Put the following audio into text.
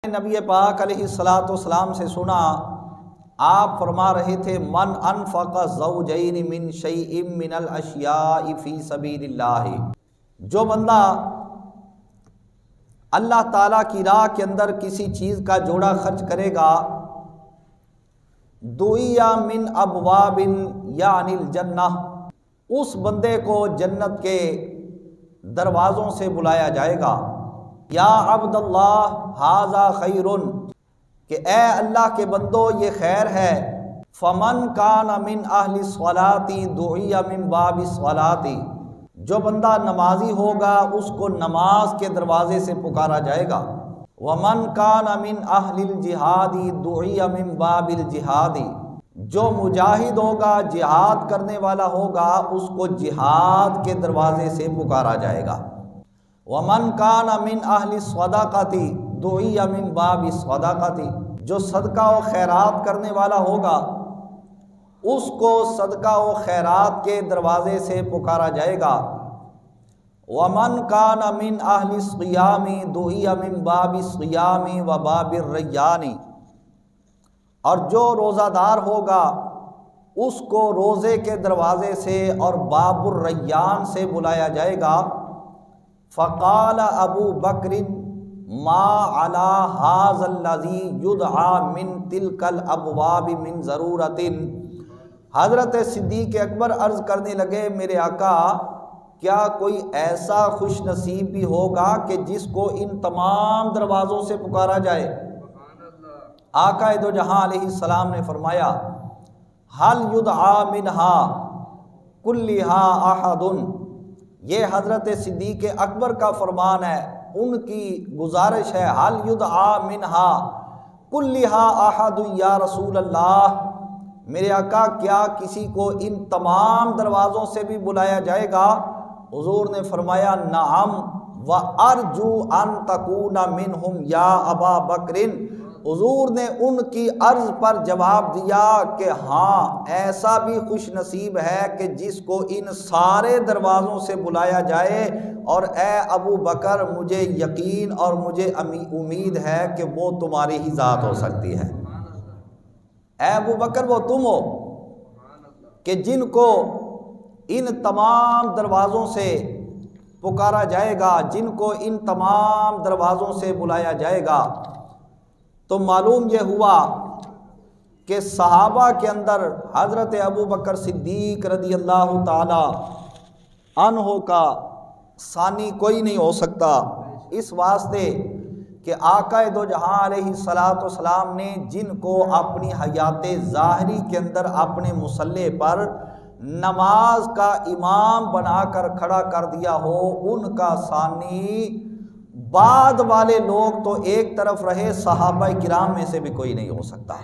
نبی پاک علیہ الصلاۃ والسلام سے سنا، آپ فرما رہے تھے من انفق زوجین من شیء من الاشیاء فی سبیل اللہ، جو بندہ اللہ تعالیٰ کی راہ کے اندر کسی چیز کا جوڑا خرچ کرے گا، دعی من ابواب یعنی الجنہ، اس بندے کو جنت کے دروازوں سے بلایا جائے گا۔ یا عبد اللہ ھذا خیر، کہ اے اللہ کے بندو یہ خیر ہے۔ فمن کان من اہل الصلاۃ دعی من باب الصلاۃ، جو بندہ نمازی ہوگا اس کو نماز کے دروازے سے پکارا جائے گا۔ ومن کان من اہل الجہاد دعی من باب الجہاد، جو مجاہد ہوگا جہاد کرنے والا ہوگا اس کو جہاد کے دروازے سے پکارا جائے گا۔ ومن کان من اہل الصدقۃ دعی من باب الصدقۃ، جو صدقہ و خیرات کرنے والا ہوگا اس کو صدقہ و خیرات کے دروازے سے پکارا جائے گا۔ ومن کان من اہل الصیام دعی من باب الصیام و باب الریان، اور جو روزہ دار ہوگا اس کو روزے کے دروازے سے اور باب الریان سے بلایا جائے گا۔ فقال ابو بکر ما علی ھذا الذی یدعى من تلک الابواب من ضرورۃ، حضرت صدیق اکبر عرض کرنے لگے میرے آقا کیا کوئی ایسا خوش نصیب بھی ہوگا کہ جس کو ان تمام دروازوں سے پکارا جائے؟ آقا دو جہاں علیہ السلام نے فرمایا حل یدعى منہا کلھا احد، یہ حضرت صدیق اکبر کا فرمان ہے، ان کی گزارش ہے، حل یدعى منہا کلھا احد یا رسول اللہ، میرے آقا کیا کسی کو ان تمام دروازوں سے بھی بلایا جائے گا؟ حضور نے فرمایا نعم وارجو ان تکون منہم یا ابا بکر، حضور نے ان کی عرض پر جواب دیا کہ ہاں ایسا بھی خوش نصیب ہے کہ جس کو ان سارے دروازوں سے بلایا جائے، اور اے ابو بکر مجھے یقین اور مجھے امید ہے کہ وہ تمہاری ہی ذات ہو سکتی ہے۔ اے ابو بکر وہ تم ہو کہ جن کو ان تمام دروازوں سے پکارا جائے گا، جن کو ان تمام دروازوں سے بلایا جائے گا۔ تو معلوم یہ ہوا کہ صحابہ کے اندر حضرت ابو بکر صدیق رضی اللہ تعالی عنہ کا ثانی کوئی نہیں ہو سکتا، اس واسطے کہ آقا دو جہاں علیہ الصلاۃ والسلام نے جن کو اپنی حیات ظاہری کے اندر اپنے مصلی پر نماز کا امام بنا کر کھڑا کر دیا ہو، ان کا ثانی بعد والے لوگ تو ایک طرف رہے، صحابہ کرام میں سے بھی کوئی نہیں ہو سکتا۔